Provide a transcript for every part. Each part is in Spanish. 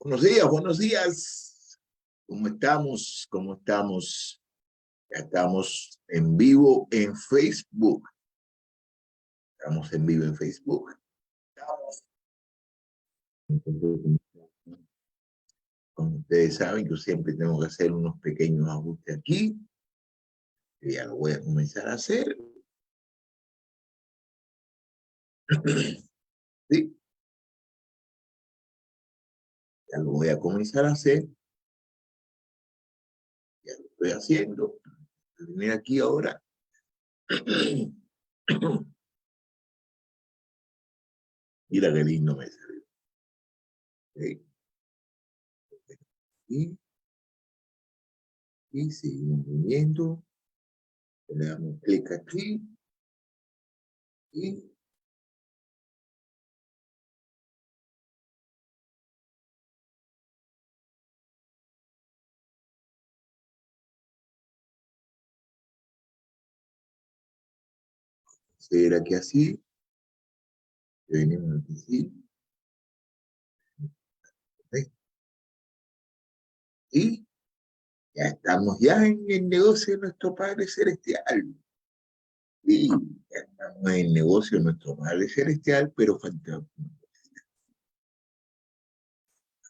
Buenos días, buenos días. ¿Cómo estamos? ¿Cómo estamos? Ya estamos en vivo en Facebook. Estamos en vivo en Facebook. Como ustedes saben, yo siempre tengo que hacer unos pequeños ajustes aquí. Y ya lo voy a comenzar a hacer. Sí, ya lo voy a comenzar a hacer. Ya lo estoy haciendo. Venir aquí ahora. Mira qué lindo me salió. ¿Sí? Y seguimos viendo. Le damos clic aquí. Y seguir aquí así. Venimos aquí así. ¿Sí? Y ya estamos ya en el negocio de nuestro Padre Celestial. Y ya estamos en el negocio de nuestro Padre Celestial, pero falta. A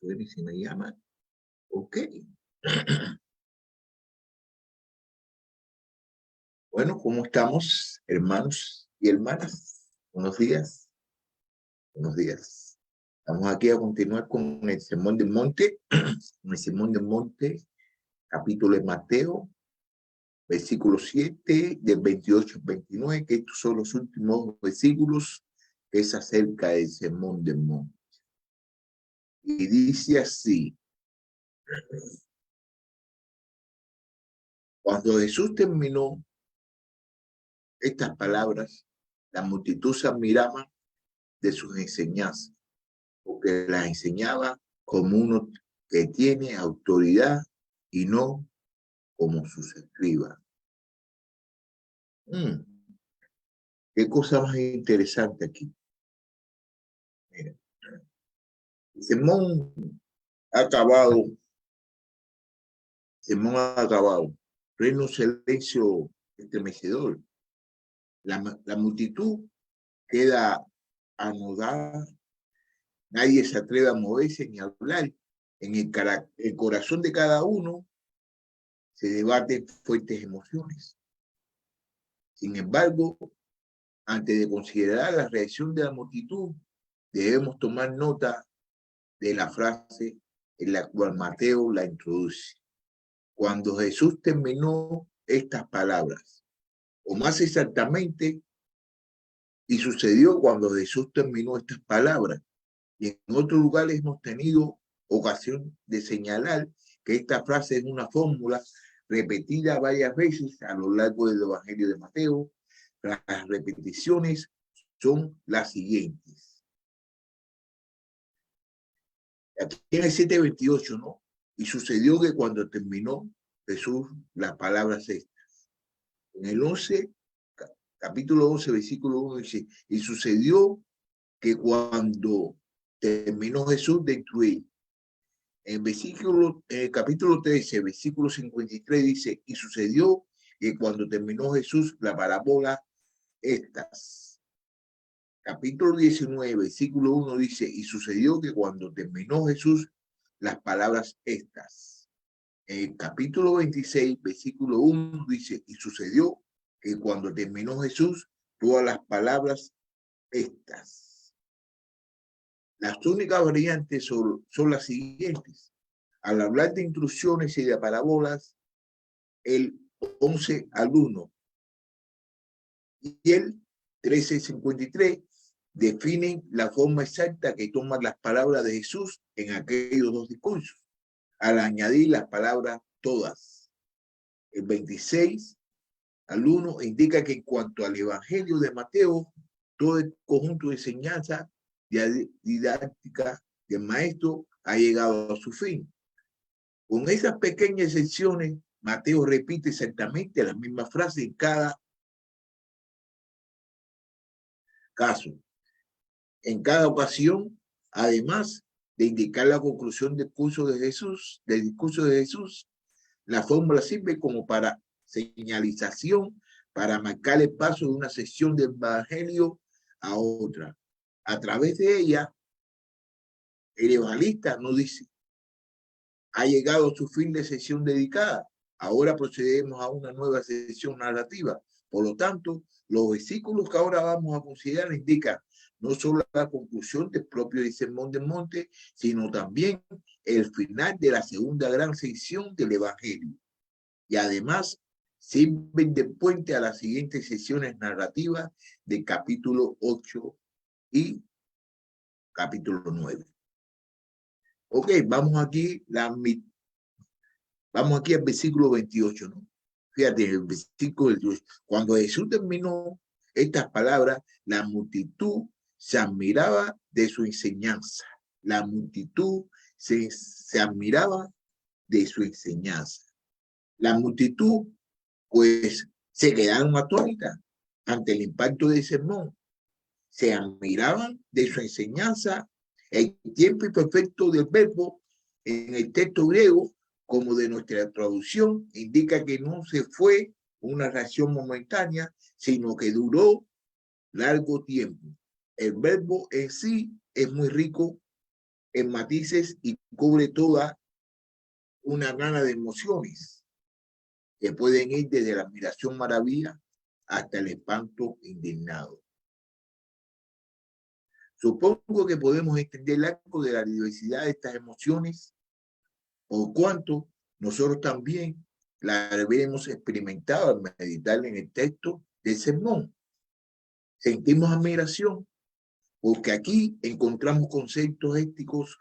ver si me llama. Ok. Bueno, ¿cómo estamos, hermanos y hermanas? Buenos días. Buenos días. Vamos aquí a continuar con el Sermón del Monte. El Sermón del Monte, capítulo de Mateo, versículo 7, del 28 al 29, que estos son los últimos versículos que es acerca del Sermón del Monte. Y dice así: cuando Jesús terminó estas palabras, la multitud se admiraba de sus enseñanzas, porque las enseñaba como uno que tiene autoridad y no como sus escribas. Qué cosa más interesante aquí. Mira, Simón ha acabado, Simón ha acabado. Reino silencio estremecedor. La multitud queda anudada, nadie se atreve a moverse ni a hablar. En el corazón de cada uno se debaten fuertes emociones. Sin embargo, antes de considerar la reacción de la multitud, debemos tomar nota de la frase en la cual Mateo la introduce. Cuando Jesús terminó estas palabras, o más exactamente, y sucedió cuando Jesús terminó estas palabras. Y en otros lugares hemos tenido ocasión de señalar que esta frase es una fórmula repetida varias veces a lo largo del Evangelio de Mateo. Las repeticiones son las siguientes. Aquí en el 7:28, ¿no? Y sucedió que cuando terminó Jesús las palabras estas. En el 11, capítulo 11, versículo 1 dice: y sucedió que cuando terminó Jesús de instruir, en el capítulo 13, versículo 53 dice: y sucedió que cuando terminó Jesús la parábola estas. Capítulo 19, versículo 1 dice: y sucedió que cuando terminó Jesús las palabras estas. En el capítulo 26, versículo 1 dice: y sucedió que cuando terminó Jesús todas las palabras estas. Las únicas variantes son las siguientes. Al hablar de instrucciones y de parábolas, el 11 al 1 y el 13:53 definen la forma exacta que toman las palabras de Jesús en aquellos dos discursos, al añadir las palabras todas. El 26 al 1 indica que en cuanto al Evangelio de Mateo, todo el conjunto de enseñanza didáctica del maestro ha llegado a su fin. Con esas pequeñas excepciones, Mateo repite exactamente la misma frase en cada caso. En cada ocasión, además, de indicar la conclusión del discurso de Jesús. La fórmula sirve como para señalización, para marcar el paso de una sección del Evangelio a otra. A través de ella, el evangelista nos dice: ha llegado su fin de sesión dedicada. Ahora procedemos a una nueva sesión narrativa. Por lo tanto, los versículos que ahora vamos a considerar indican no solo la conclusión del propio Sermón del Monte, sino también el final de la segunda gran sección del Evangelio. Y además sirven de puente a las siguientes sesiones narrativas del capítulo 8 y capítulo 9. Ok, vamos aquí al versículo 28, ¿no? Fíjate, el versículo 28. Cuando Jesús terminó estas palabras, la multitud se admiraba de su enseñanza. La multitud se admiraba de su enseñanza. La multitud, pues, se quedaron atónitas ante el impacto del sermón. Se admiraban de su enseñanza. El tiempo imperfecto del verbo en el texto griego, como de nuestra traducción, indica que no se fue una reacción momentánea, sino que duró largo tiempo. El verbo en sí es muy rico en matices y cubre toda una gama de emociones que pueden ir desde la admiración maravilla hasta el espanto indignado. Supongo que podemos entender algo de la diversidad de estas emociones, por cuanto nosotros también la habremos experimentado al meditar en el texto del sermón. Sentimos admiración porque aquí encontramos conceptos éticos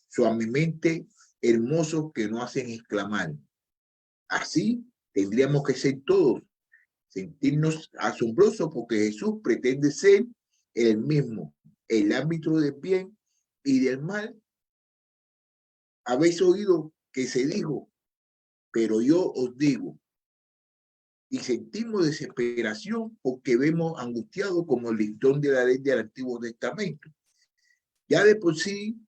suavemente hermosos que nos hacen exclamar. Así tendríamos que ser todos, sentirnos asombrosos porque Jesús pretende ser el mismo, el árbitro del bien y del mal. Habéis oído que se dijo, pero yo os digo. Y sentimos desesperación porque vemos angustiado como el listón de la ley del Antiguo Testamento. Ya de por sí,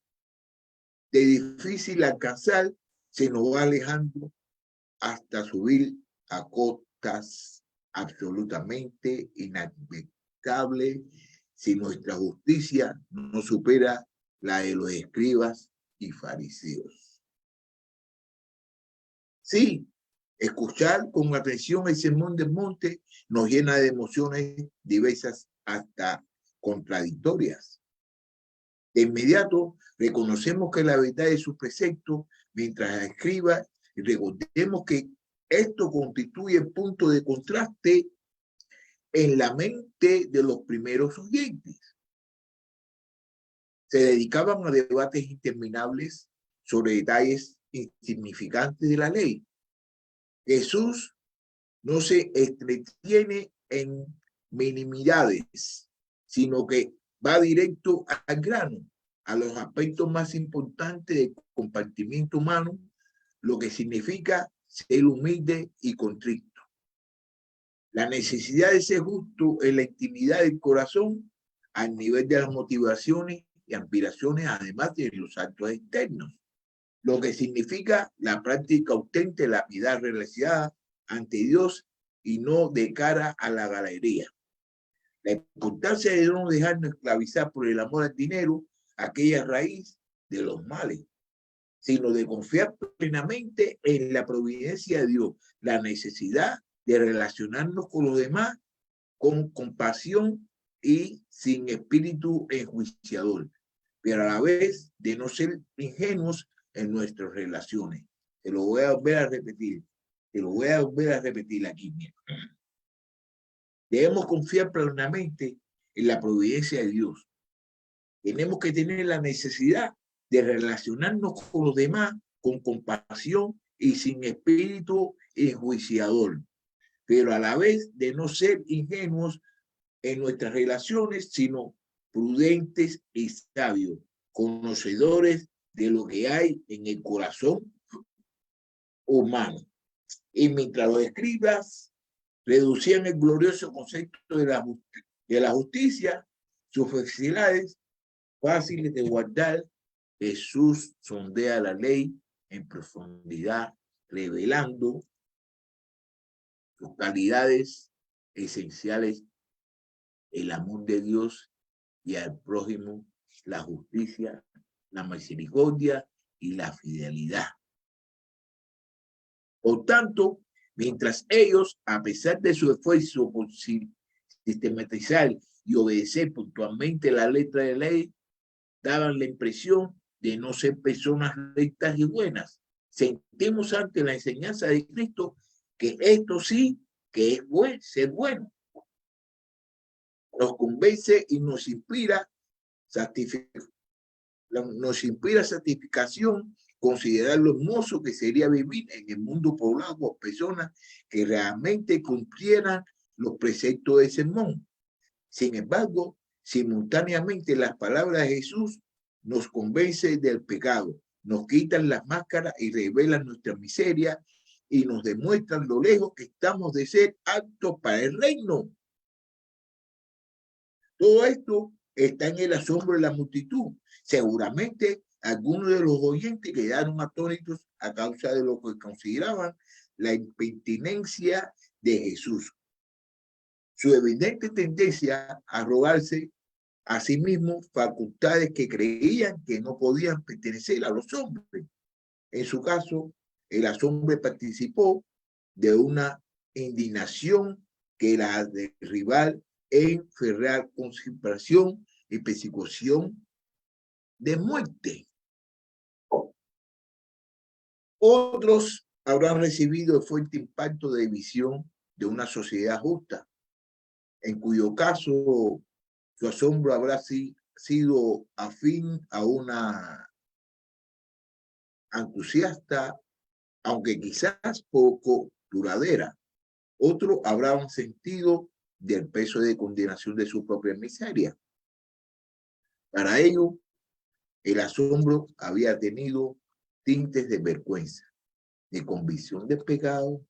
de difícil alcanzar, se nos va alejando hasta subir a cotas absolutamente inaceptables si nuestra justicia no supera la de los escribas y fariseos. Sí, escuchar con atención el sermón del monte nos llena de emociones diversas hasta contradictorias. De inmediato reconocemos que la verdad de sus preceptos, mientras escriba, y recordemos que esto constituye el punto de contraste en la mente de los primeros oyentes. Se dedicaban a debates interminables sobre detalles insignificantes de la ley. Jesús no se entretiene en minimidades, sino que va directo al grano, a los aspectos más importantes del compartimiento humano, lo que significa ser humilde y contrito. La necesidad de ser justo en la intimidad del corazón, al nivel de las motivaciones y aspiraciones, además de los actos externos, lo que significa la práctica auténtica de la piedad realizada ante Dios y no de cara a la galería. La importancia de no dejarnos esclavizar por el amor al dinero, aquella raíz de los males, sino de confiar plenamente en la providencia de Dios, la necesidad de relacionarnos con los demás con compasión y sin espíritu enjuiciador, pero a la vez de no ser ingenuos en nuestras relaciones. Te lo voy a volver a repetir. Te lo voy a volver a repetir aquí. Debemos confiar plenamente en la providencia de Dios. Tenemos que tener la necesidad de relacionarnos con los demás con compasión y sin espíritu enjuiciador, pero a la vez de no ser ingenuos en nuestras relaciones, sino prudentes y sabios, conocedores de lo que hay en el corazón humano. Y mientras los escribas reducían el glorioso concepto de la justicia, sus facilidades fáciles de guardar Jesús sondea la ley en profundidad, revelando sus calidades esenciales, el amor de Dios y al prójimo, la justicia, la misericordia y la fidelidad. Por tanto, mientras ellos, a pesar de su esfuerzo por sistematizar y obedecer puntualmente la letra de la ley, daban la impresión de no ser personas rectas y buenas, sentimos ante la enseñanza de Cristo que esto sí que es ser bueno. Nos convence y nos inspira satisfacción considerar lo hermoso que sería vivir en el mundo poblado por personas que realmente cumplieran los preceptos del sermón. Sin embargo, simultáneamente las palabras de Jesús nos convencen del pecado, nos quitan las máscaras y revelan nuestra miseria y nos demuestran lo lejos que estamos de ser aptos para el reino. Todo esto está en el asombro de la multitud. Seguramente algunos de los oyentes quedaron atónitos a causa de lo que consideraban la impertinencia de Jesús. Su evidente tendencia a rogarse a sí mismo facultades que creían que no podían pertenecer a los hombres. En su caso, el asombro participó de una indignación que la derribar en ferrear conspiración y persecución de muerte. Otros habrán recibido el fuerte impacto de visión de una sociedad justa, en cuyo caso su asombro habrá sido afín a una entusiasta, aunque quizás poco duradera. Otros habrán sentido del peso de condenación de su propia miseria. Para ello, el asombro había tenido tintes de vergüenza, de convicción de pecado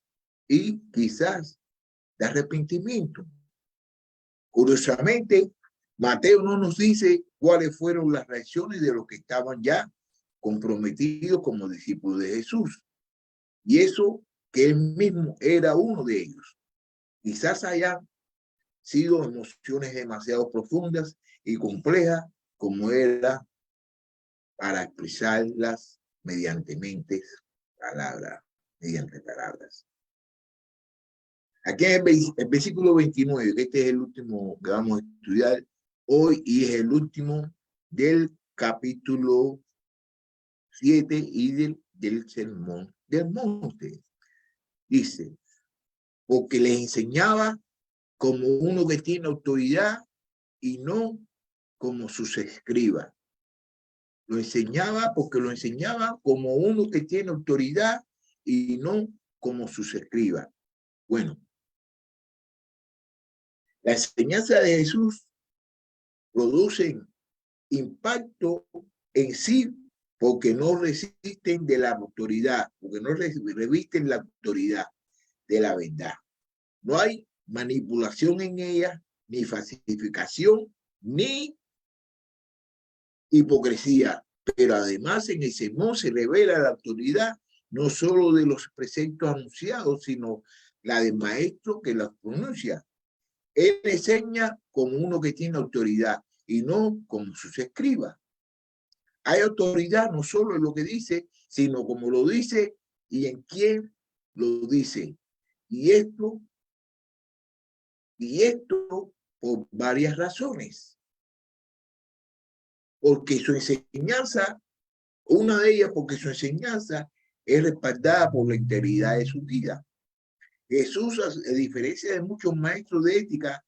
y quizás de arrepentimiento. Curiosamente, Mateo no nos dice cuáles fueron las reacciones de los que estaban ya comprometidos como discípulos de Jesús. Y eso que él mismo era uno de ellos. Quizás hayan sido emociones demasiado profundas y complejas como era para expresarlas mediante palabras. Aquí en el versículo 29, que este es el último que vamos a estudiar hoy y es el último del capítulo 7 y del sermón del monte. Dice, porque les enseñaba como uno que tiene autoridad y no como sus escribas. Lo enseñaba porque lo enseñaba como uno que tiene autoridad y no como sus escribas. Bueno, la enseñanza de Jesús produce impacto en sí porque no resisten de la autoridad, porque no revisten la autoridad de la verdad. No hay manipulación en ella, ni falsificación, ni hipocresía. Pero además en el sermón se revela la autoridad no solo de los preceptos anunciados, sino la del maestro que los pronuncia. Él enseña como uno que tiene autoridad y no como sus escribas. Hay autoridad no solo en lo que dice, sino como lo dice y en quién lo dice. Y esto por varias razones. Porque su enseñanza, una de ellas porque su enseñanza es respaldada por la integridad de su vida. Jesús, a diferencia de muchos maestros de ética,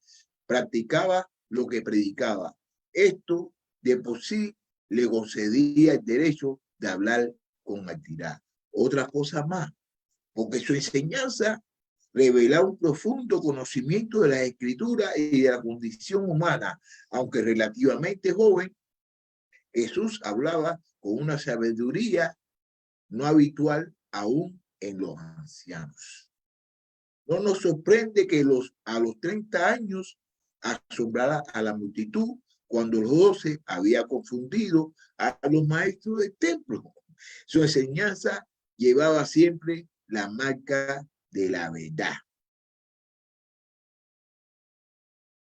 practicaba lo que predicaba. Esto de por sí le concedía el derecho de hablar con autoridad. Otra cosa más, porque su enseñanza revelaba un profundo conocimiento de la escritura y de la condición humana, aunque relativamente joven. Jesús hablaba con una sabiduría no habitual aún en los ancianos. No nos sorprende que a los 30 años asombrara a la multitud cuando los 12 había confundido a los maestros del templo. Su enseñanza llevaba siempre la marca de la verdad.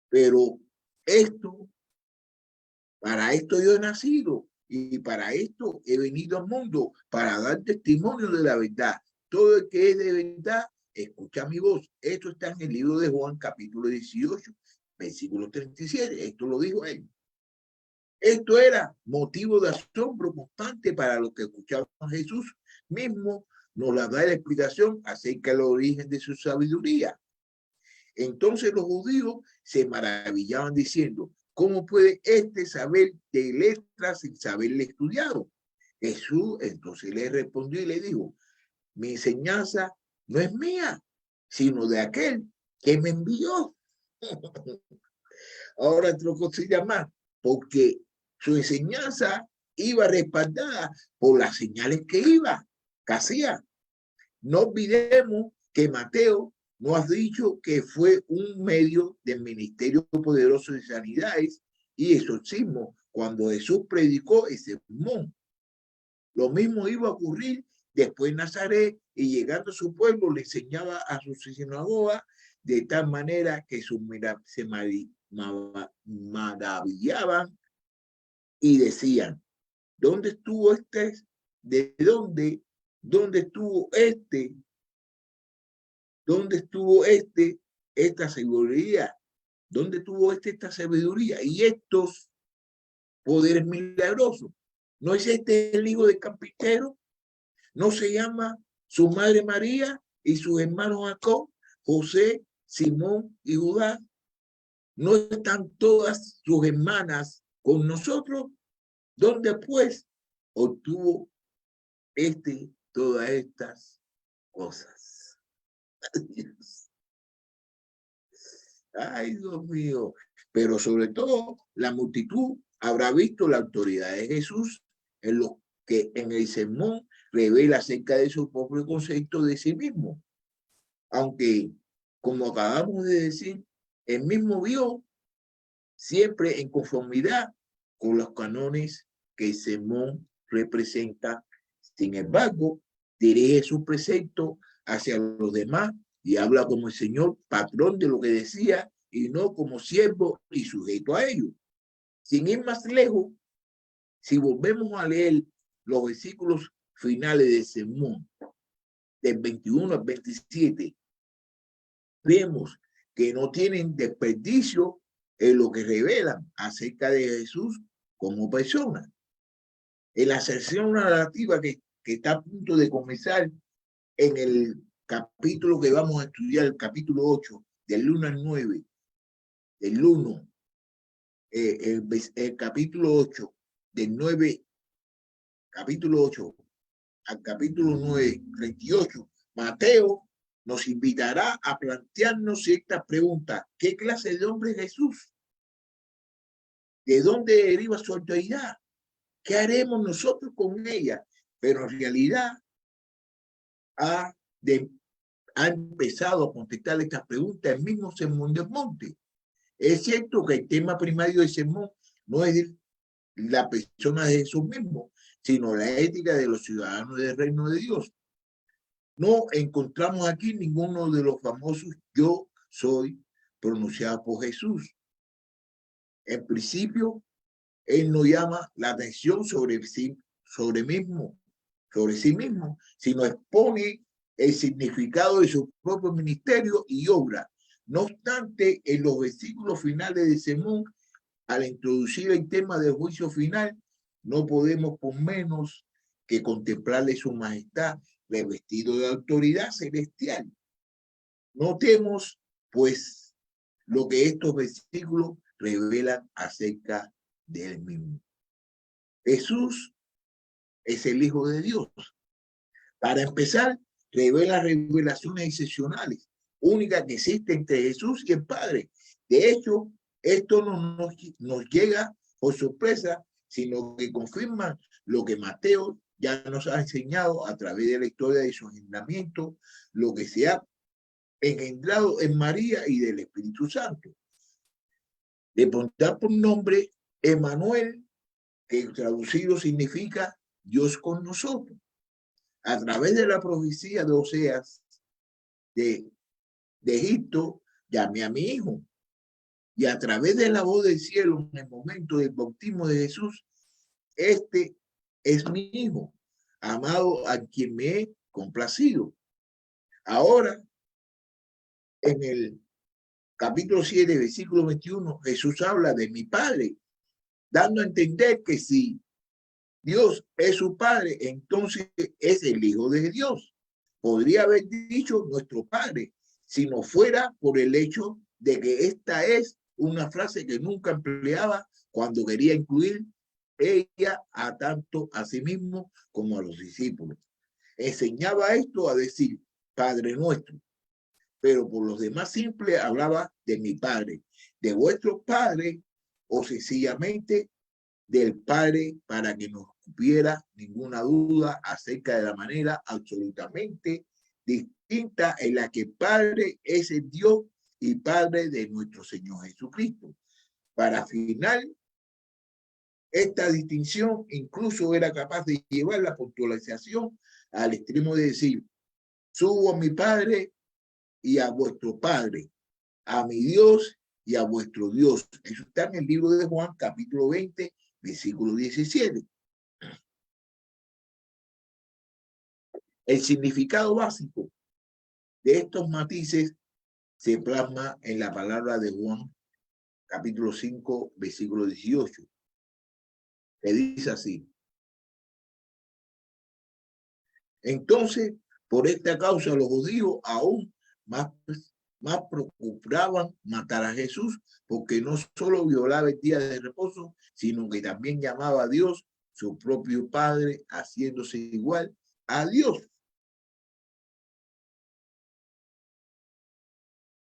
Pero para esto yo he nacido y para esto he venido al mundo, para dar testimonio de la verdad. Todo el que es de verdad, escucha mi voz. Esto está en el libro de Juan, capítulo 18, versículo 37. Esto lo dijo él. Esto era motivo de asombro constante para los que escuchaban a Jesús mismo. Nos da la explicación acerca del origen de su sabiduría. Entonces los judíos se maravillaban diciendo, ¿cómo puede este saber de letras sin saberle estudiado? Jesús entonces le respondió y le dijo, mi enseñanza no es mía, sino de aquel que me envió. Ahora te lo consigo más, porque su enseñanza iba respaldada por las señales que hacía. No olvidemos que Mateo nos ha dicho que fue un medio del ministerio poderoso de sanidades y exorcismo cuando Jesús predicó ese sermón. Lo mismo iba a ocurrir después en Nazaret y llegando a su pueblo le enseñaba a sus sinagogas de tal manera que se maravillaban y decían, ¿dónde estuvo este? ¿De dónde? ¿Dónde estuvo este? ¿Dónde estuvo esta sabiduría? ¿Dónde tuvo esta sabiduría? Y estos poderes milagrosos. ¿No es este el hijo de carpintero? ¿No se llama su madre María y sus hermanos Jacob, José, Simón y Judá? ¿No están todas sus hermanas con nosotros? ¿Dónde pues obtuvo todas estas cosas? Ay, Dios mío. Pero sobre todo, la multitud habrá visto la autoridad de Jesús en lo que en el sermón revela acerca de su propio concepto de sí mismo. Aunque, como acabamos de decir, él mismo vio siempre en conformidad con los cánones que el sermón representa. Sin embargo, dirige su precepto hacia los demás y habla como el Señor, patrón de lo que decía, y no como siervo y sujeto a ello. Sin ir más lejos, si volvemos a leer los versículos finales del sermón, del 21 al 27, vemos que no tienen desperdicio en lo que revelan acerca de Jesús como persona. En la sección narrativa que está a punto de comenzar en el capítulo que vamos a estudiar, el capítulo 8, del 1 al 9, del 1, el capítulo 8, del 9, capítulo 8 al capítulo 9, 38, Mateo nos invitará a plantearnos ciertas preguntas. ¿Qué clase de hombre es Jesús? ¿De dónde deriva su autoridad? ¿Qué haremos nosotros con ella? Pero en realidad ha empezado a contestar estas preguntas el mismo Sermón del Monte. Es cierto que el tema primario del sermón no es la persona de Jesús mismo, sino la ética de los ciudadanos del reino de Dios. No encontramos aquí ninguno de los famosos yo soy pronunciado por Jesús. En principio, él no llama la atención sobre sí mismo, sino expone el significado de su propio ministerio y obra. No obstante, en los versículos finales del sermón, al introducir el tema del juicio final, no podemos por menos que contemplarle su majestad revestido de autoridad celestial. Notemos, pues, lo que estos versículos revelan acerca de él mismo. Jesús es el Hijo de Dios. Para empezar, revela revelaciones excepcionales, únicas que existen entre Jesús y el Padre. De hecho, esto no nos llega por sorpresa, sino que confirma lo que Mateo ya nos ha enseñado a través de la historia de su engendramiento, lo que se ha engendrado en María y del Espíritu Santo. Le pondrá por nombre Emmanuel, que traducido significa Dios con nosotros. A través de la profecía de Oseas de Egipto, llamé a mi hijo. Y a través de la voz del cielo, en el momento del bautismo de Jesús, este es mi hijo, amado, a quien me he complacido. Ahora, en el capítulo 7, versículo 21, Jesús habla de mi Padre, dando a entender que si Dios es su Padre, entonces es el Hijo de Dios. Podría haber dicho nuestro Padre, si no fuera por el hecho de que esta es una frase que nunca empleaba cuando quería incluir ella a tanto a sí mismo como a los discípulos. Enseñaba esto a decir Padre nuestro, pero por los demás simple hablaba de mi Padre, de vuestro Padre, o sencillamente del Padre, para que no hubiera ninguna duda acerca de la manera absolutamente distinta en la que Padre es el Dios y Padre de nuestro Señor Jesucristo. Para final, esta distinción incluso era capaz de llevar la puntualización al extremo de decir, subo a mi Padre y a vuestro Padre, a mi Dios y a vuestro Dios. Eso está en el libro de Juan, capítulo 20, versículo 17. El significado básico de estos matices se plasma en la palabra de Juan, capítulo 5, versículo 18, que dice así. Entonces, por esta causa los judíos aún más procuraban matar a Jesús, porque no solo violaba el día de reposo, sino que también llamaba a Dios su propio Padre, haciéndose igual a Dios.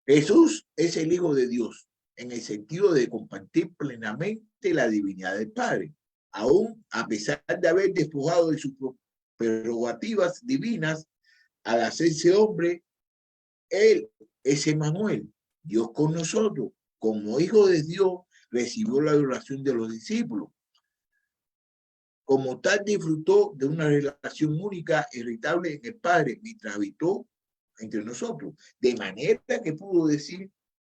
Jesús es el Hijo de Dios, en el sentido de compartir plenamente la divinidad del Padre, aún a pesar de haber despojado de sus prerrogativas divinas al hacerse hombre. Él es Emmanuel, Dios con nosotros. Como Hijo de Dios, recibió la adoración de los discípulos. Como tal, disfrutó de una relación única, irritable en el Padre, mientras habitó entre nosotros. De manera que pudo decir,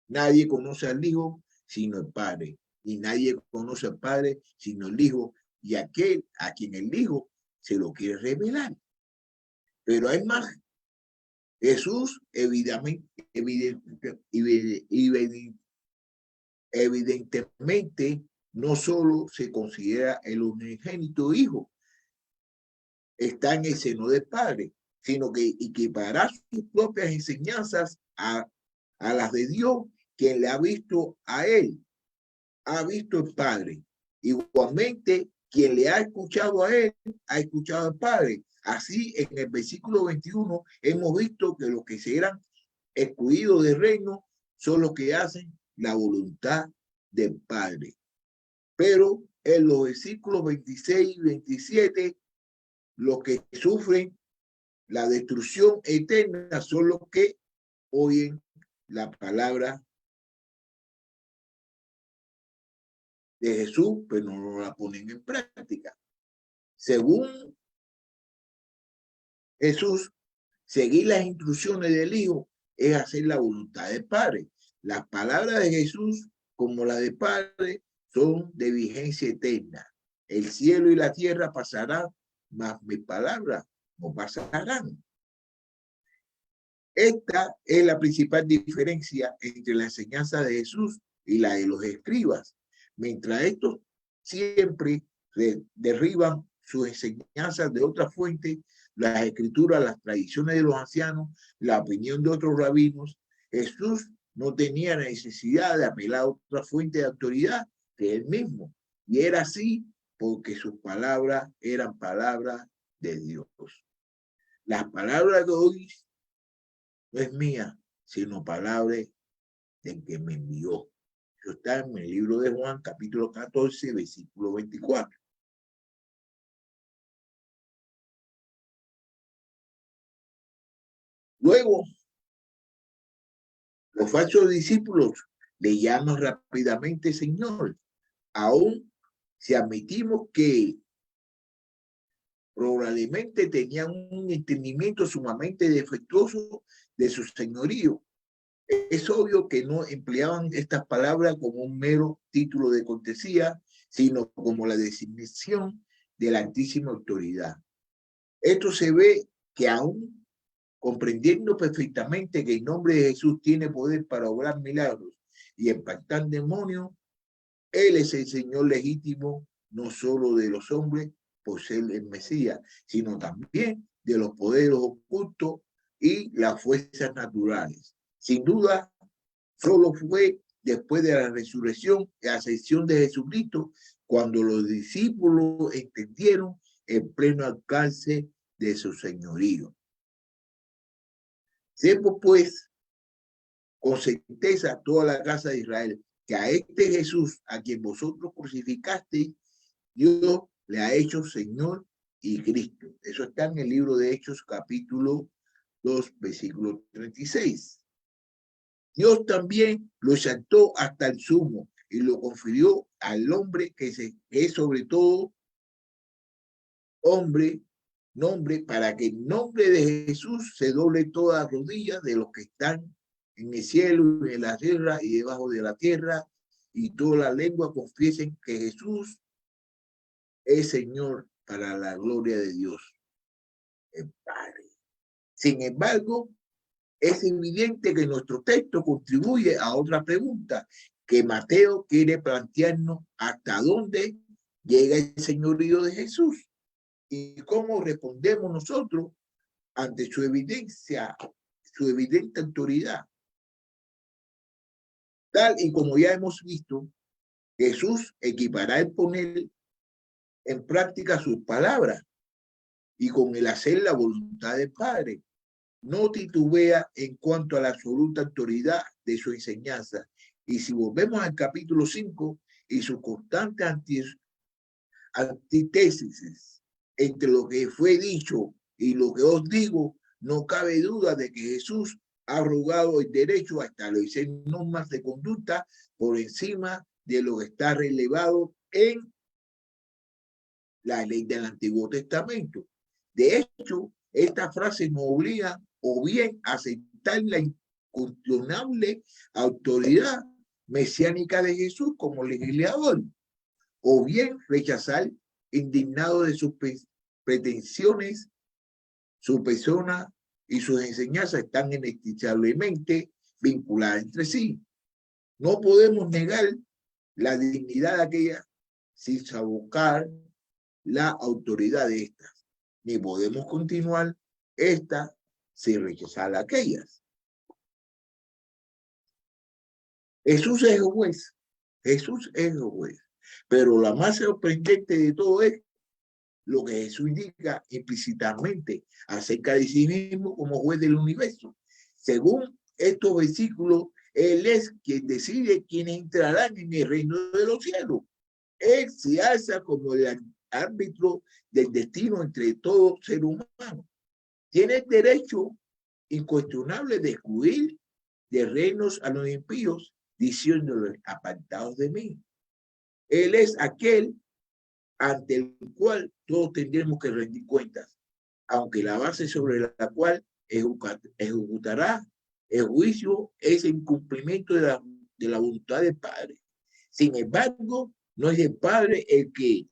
nadie conoce al Hijo sino el Padre, y nadie conoce al Padre sino el Hijo, y aquel a quien el Hijo se lo quiere revelar. Pero hay más. Jesús evidentemente no solo se considera el unigénito Hijo, está en el seno del Padre, sino que equipará sus propias enseñanzas a las de Dios, quien le ha visto a él, ha visto el Padre. Igualmente, quien le ha escuchado a él, ha escuchado al Padre. Así, en el versículo 21, hemos visto que los que serán excluidos del reino son los que hacen la voluntad del Padre. Pero en los versículos 26 y 27, los que sufren la destrucción eterna son los que oyen la palabra de Jesús, pero no la ponen en práctica. Según Jesús, seguir las instrucciones del Hijo es hacer la voluntad del Padre. Las palabras de Jesús, como las del Padre, son de vigencia eterna. El cielo y la tierra pasarán, mas mis palabras no pasarán. Esta es la principal diferencia entre la enseñanza de Jesús y la de los escribas. Mientras estos siempre derriban sus enseñanzas de otras fuentes, las escrituras, las tradiciones de los ancianos, la opinión de otros rabinos, Jesús no tenía necesidad de apelar a otra fuente de autoridad que él mismo. Y era así porque sus palabras eran palabras de Dios. Las palabras de hoy no es mía, sino palabra del que me envió. Eso está en el libro de Juan, capítulo 14, versículo 24. Luego, los falsos discípulos le llaman rápidamente Señor, aún si admitimos que probablemente tenían un entendimiento sumamente defectuoso de su señorío. Es obvio que no empleaban estas palabras como un mero título de cortesía, sino como la designación de la altísima autoridad. Esto se ve que aún comprendiendo perfectamente que el nombre de Jesús tiene poder para obrar milagros y impactar demonios, Él es el Señor legítimo, no solo de los hombres, por ser el Mesías, sino también de los poderes ocultos y las fuerzas naturales. Sin duda, solo fue después de la resurrección y ascensión de Jesucristo cuando los discípulos entendieron el pleno alcance de su señorío. Sepa pues con certeza toda la casa de Israel que a este Jesús a quien vosotros crucificasteis, Dios le ha hecho Señor y Cristo. Eso está en el libro de Hechos, capítulo 2, versículo 36. Dios también lo exaltó hasta el sumo y lo confirió al hombre que es sobre todo hombre, nombre, para que en nombre de Jesús se doble toda rodilla de los que están en el cielo y en la tierra y debajo de la tierra, y toda la lengua confiesen que Jesús es Señor, para la gloria de Dios, el Padre. Sin embargo, es evidente que nuestro texto contribuye a otra pregunta que Mateo quiere plantearnos: ¿hasta dónde llega el señorío de Jesús? ¿Y cómo respondemos nosotros ante su evidencia, su evidente autoridad? Tal y como ya hemos visto, Jesús equipará el poner en práctica sus palabras y con el hacer la voluntad del Padre. No titubea en cuanto a la absoluta autoridad de su enseñanza. Y si volvemos al capítulo 5 y su constante antítesis entre lo que fue dicho y lo que os digo, no cabe duda de que Jesús ha arrogado el derecho a establecer normas de conducta por encima de lo que está relevado en la ley del Antiguo Testamento. De hecho, esta frase nos obliga o bien a aceptar la incuestionable autoridad mesiánica de Jesús como legislador, o bien rechazar indignado de sus pretensiones. Su persona y sus enseñanzas están inextricablemente vinculadas entre sí. No podemos negar la dignidad de aquella sin sabocar la autoridad de estas, ni podemos continuar esta sin rechazar aquellas. Jesús es el juez, Jesús es el juez, pero la más sorprendente de todo es lo que Jesús indica implícitamente acerca de sí mismo como juez del universo. Según estos versículos, Él es quien decide quiénes entrarán en el reino de los cielos. Él se alza como el árbitro del destino entre todo ser humano. Tiene el derecho incuestionable de excluir de reinos a los impíos, diciéndoles: apartados de mí. Él es aquel ante el cual todos tendremos que rendir cuentas, aunque la base sobre la cual ejecutará el juicio es el cumplimiento de la voluntad del Padre. Sin embargo, no es el Padre el que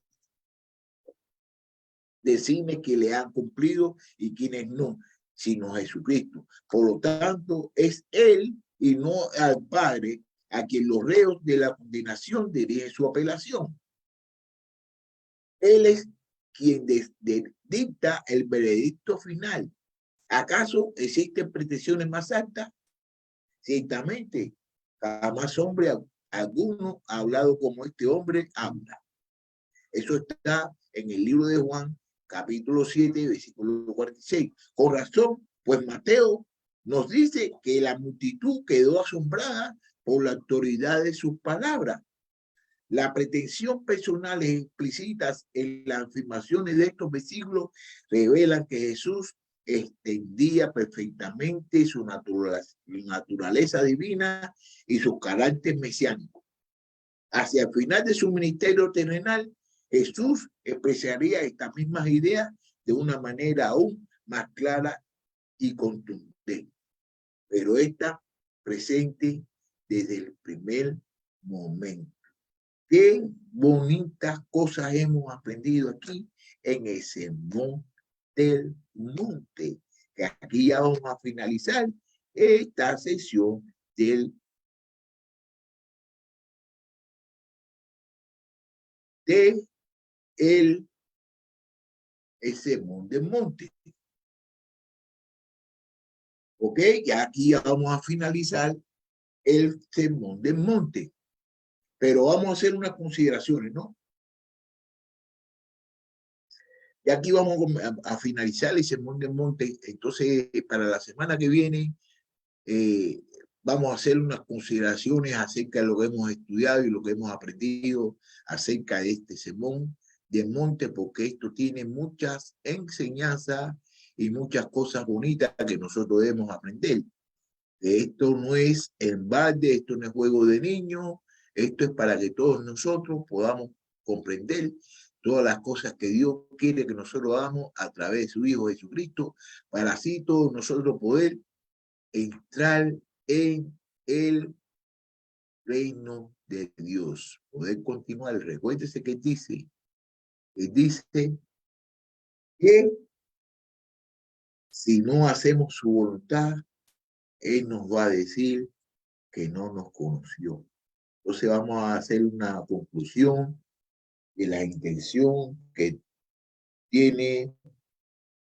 decide que le han cumplido y quienes no, sino Jesucristo. Por lo tanto, es Él y no al Padre a quien los reos de la condenación dirigen su apelación. Él es quien dicta el veredicto final. ¿Acaso existen pretensiones más altas? Ciertamente, jamás hombre alguno ha hablado como este hombre habla. Eso está en el libro de Juan, capítulo 7, versículo 46. Con razón, pues Mateo nos dice que la multitud quedó asombrada por la autoridad de sus palabras. La pretensión personales explícitas en las afirmaciones de estos versículos revelan que Jesús extendía perfectamente su naturaleza divina y su carácter mesiánico. Hacia el final de su ministerio terrenal, Jesús expresaría estas mismas ideas de una manera aún más clara y contundente, pero está presente desde el primer momento. Qué bonitas cosas hemos aprendido aquí en el Sermón del Monte. Que aquí ya vamos a finalizar esta sesión del Sermón del Monte. Ok, ya aquí ya vamos a finalizar el Sermón del Monte. Pero vamos a hacer unas consideraciones, ¿no? Y aquí vamos a finalizar el Sermón del Monte. Entonces, para la semana que viene, vamos a hacer unas consideraciones acerca de lo que hemos estudiado y lo que hemos aprendido acerca de este Sermón del Monte, porque esto tiene muchas enseñanzas y muchas cosas bonitas que nosotros debemos aprender. Esto no es en balde, esto no es juego de niños, esto es para que todos nosotros podamos comprender todas las cosas que Dios quiere que nosotros hagamos a través de su Hijo Jesucristo, para así todos nosotros poder entrar en el reino de Dios, poder continuar. Recuérdese que dice que si no hacemos su voluntad, Él nos va a decir que no nos conoció. Entonces vamos a hacer una conclusión de la intención que tiene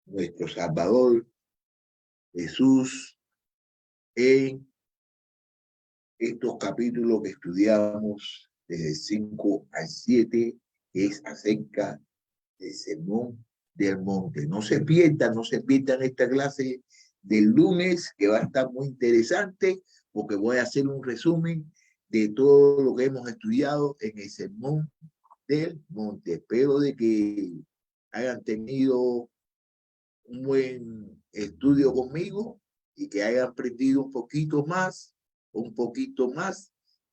nuestro Salvador Jesús en estos capítulos que estudiamos desde 5 al 7, que es acerca del Sermón del Monte. No se pierdan esta clase del lunes, que va a estar muy interesante, porque voy a hacer un resumen de todo lo que hemos estudiado en el Sermón del Monte. Espero de que hayan tenido un buen estudio conmigo y que hayan aprendido un poquito más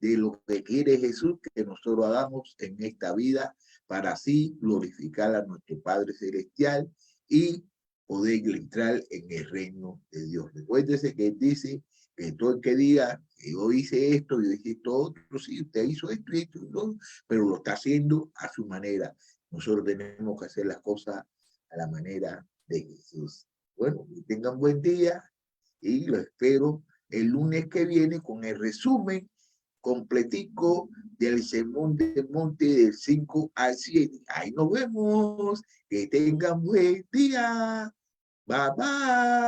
de lo que quiere Jesús que nosotros hagamos en esta vida para así glorificar a nuestro Padre Celestial y poder entrar en el reino de Dios. Recuérdese que dice que todo el que diga que yo hice esto, yo hice esto otro, sí, usted hizo esto y esto, ¿no? Pero lo está haciendo a su manera. Nosotros tenemos que hacer las cosas a la manera de Jesús. Bueno, que tengan buen día y lo espero el lunes que viene con el resumen completico del Sermón del Monte del 5 al 7. Ahí nos vemos. Que tengan buen día. Bye bye.